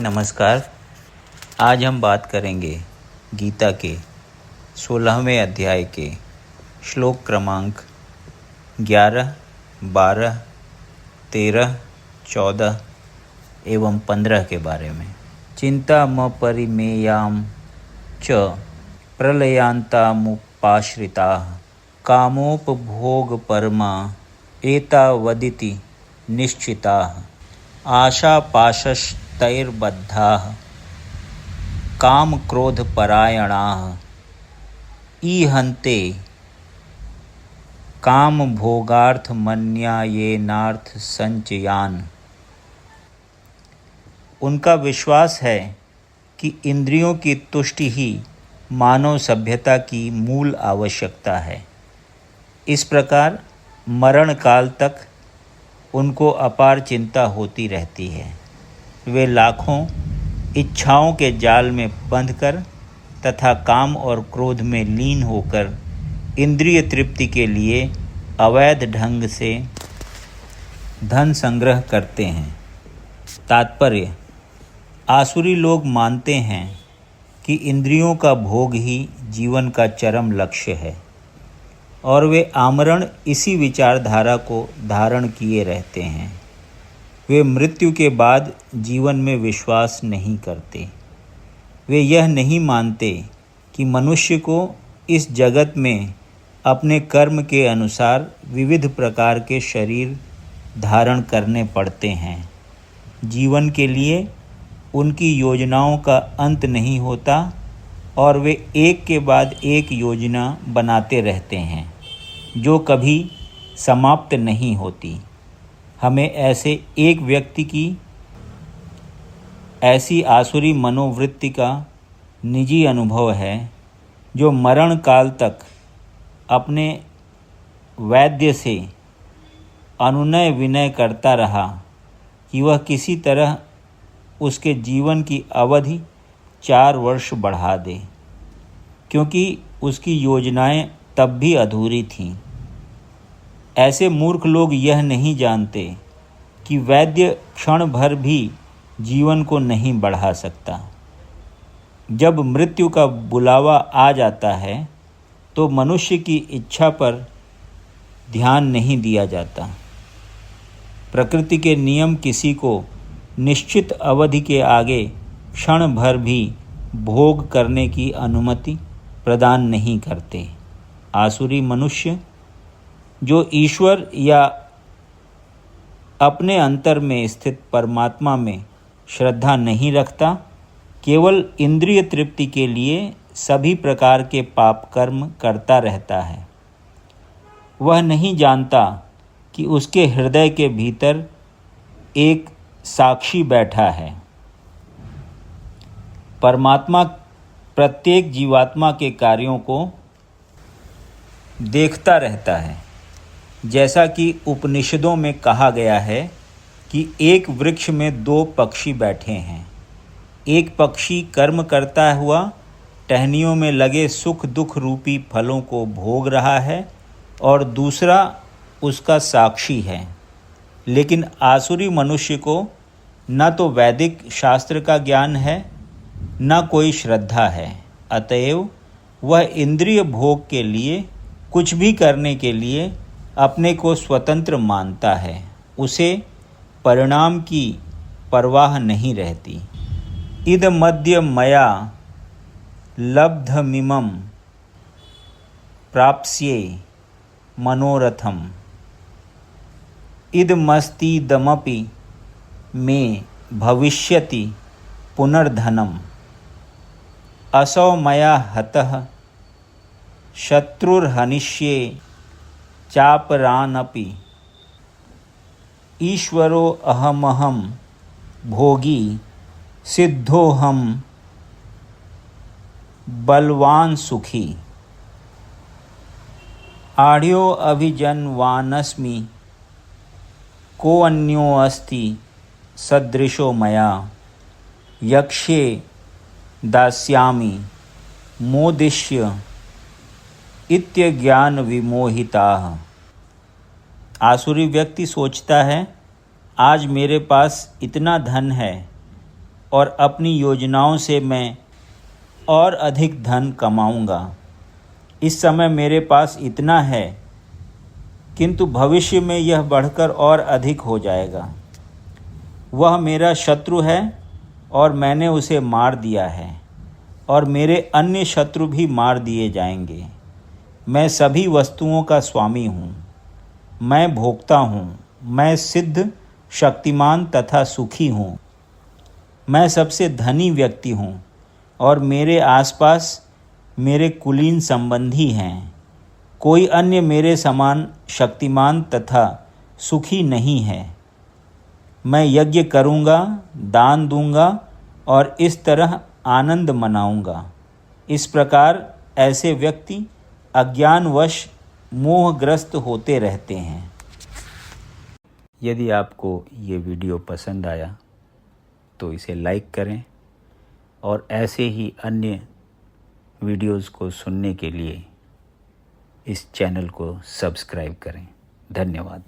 नमस्कार। आज हम बात करेंगे गीता के 16वें अध्याय के श्लोक क्रमांक 11, 12, 13, 14 एवं 15 के बारे में। चिंतामपरिमेयां च प्रलयान्तामुपाश्रिताः कामोपभोगपरमा एतावदिति निश्चिताः आशापाशस्तैर्बद्धाः कामक्रोधपरायणाः ईहन्ते कामभोगार्थमन्यायेनार्थसंचयान्। उनका विश्वास है कि इंद्रियों की तुष्टि ही मानव सभ्यता की मूल आवश्यकता है। इस प्रकार मरण काल तक उनको अपार चिंता होती रहती है। वे लाखों इच्छाओं के जाल में बंधकर तथा काम और क्रोध में लीन होकर इंद्रिय तृप्ति के लिए अवैध ढंग से धन संग्रह करते हैं। तात्पर्य: आसुरी लोग मानते हैं कि इंद्रियों का भोग ही जीवन का चरम लक्ष्य है और वे आमरण इसी विचारधारा को धारण किए रहते हैं। वे मृत्यु के बाद जीवन में विश्वास नहीं करते। वे यह नहीं मानते कि मनुष्य को इस जगत में अपने कर्म के अनुसार विविध प्रकार के शरीर धारण करने पड़ते हैं। जीवन के लिए उनकी योजनाओं का अंत नहीं होता और वे एक के बाद एक योजना बनाते रहते हैं जो कभी समाप्त नहीं होती। हमें ऐसे एक व्यक्ति की ऐसी आसुरी मनोवृत्ति का निजी अनुभव है जो मरण काल तक अपने वैद्य से अनुनय विनय करता रहा कि वह किसी तरह उसके जीवन की अवधि 4 वर्ष बढ़ा दे, क्योंकि उसकी योजनाएं तब भी अधूरी थीं। ऐसे मूर्ख लोग यह नहीं जानते कि वैद्य क्षण भर भी जीवन को नहीं बढ़ा सकता। जब मृत्यु का बुलावा आ जाता है तो मनुष्य की इच्छा पर ध्यान नहीं दिया जाता। प्रकृति के नियम किसी को निश्चित अवधि के आगे क्षण भर भी भोग करने की अनुमति प्रदान नहीं करते। आसुरी मनुष्य जो ईश्वर या अपने अंतर में स्थित परमात्मा में श्रद्धा नहीं रखता, केवल इंद्रिय तृप्ति के लिए सभी प्रकार के पाप कर्म करता रहता है। वह नहीं जानता कि उसके हृदय के भीतर एक साक्षी बैठा है। परमात्मा प्रत्येक जीवात्मा के कार्यों को देखता रहता है। जैसा कि उपनिषदों में कहा गया है कि एक वृक्ष में 2 पक्षी बैठे हैं। एक पक्षी कर्म करता हुआ टहनियों में लगे सुख दुख रूपी फलों को भोग रहा है और दूसरा उसका साक्षी है। लेकिन आसुरी मनुष्य को न तो वैदिक शास्त्र का ज्ञान है न कोई श्रद्धा है। अतएव वह इंद्रिय भोग के लिए कुछ भी करने के लिए अपने को स्वतंत्र मानता है। उसे परिणाम की परवाह नहीं रहती। इद मद्य मया लब्धमिमं प्राप्स्ये मनोरथम इदमस्तीदमपि मे भविष्यति पुनर्धनम असौ मया हतः शत्रुर्हनिष्ये चापरानपि ईश्वरो अहमहं भोगी सिद्धोहम बलवान सुखी आढ़्यो अभिजनवानस्मि को अन्यो अस्ति सदृशो मया यक्ष्ये दास्यामि मोदिष्य इत्यज्ञान विमोहिताः। आसुरी व्यक्ति सोचता है, आज मेरे पास इतना धन है और अपनी योजनाओं से मैं और अधिक धन कमाऊंगा। इस समय मेरे पास इतना है, किंतु भविष्य में यह बढ़कर और अधिक हो जाएगा। वह मेरा शत्रु है और मैंने उसे मार दिया है, और मेरे अन्य शत्रु भी मार दिए जाएंगे। मैं सभी वस्तुओं का स्वामी हूँ, मैं भोक्ता हूँ, मैं सिद्ध, शक्तिमान तथा सुखी हूँ। मैं सबसे धनी व्यक्ति हूँ और मेरे आसपास मेरे कुलीन संबंधी हैं। कोई अन्य मेरे समान शक्तिमान तथा सुखी नहीं है। मैं यज्ञ करूँगा, दान दूँगा और इस तरह आनंद मनाऊँगा। इस प्रकार ऐसे व्यक्ति अज्ञानवश मोहग्रस्त होते रहते हैं। यदि आपको ये वीडियो पसंद आया तो इसे लाइक करें और ऐसे ही अन्य वीडियोज़ को सुनने के लिए इस चैनल को सब्सक्राइब करें। धन्यवाद।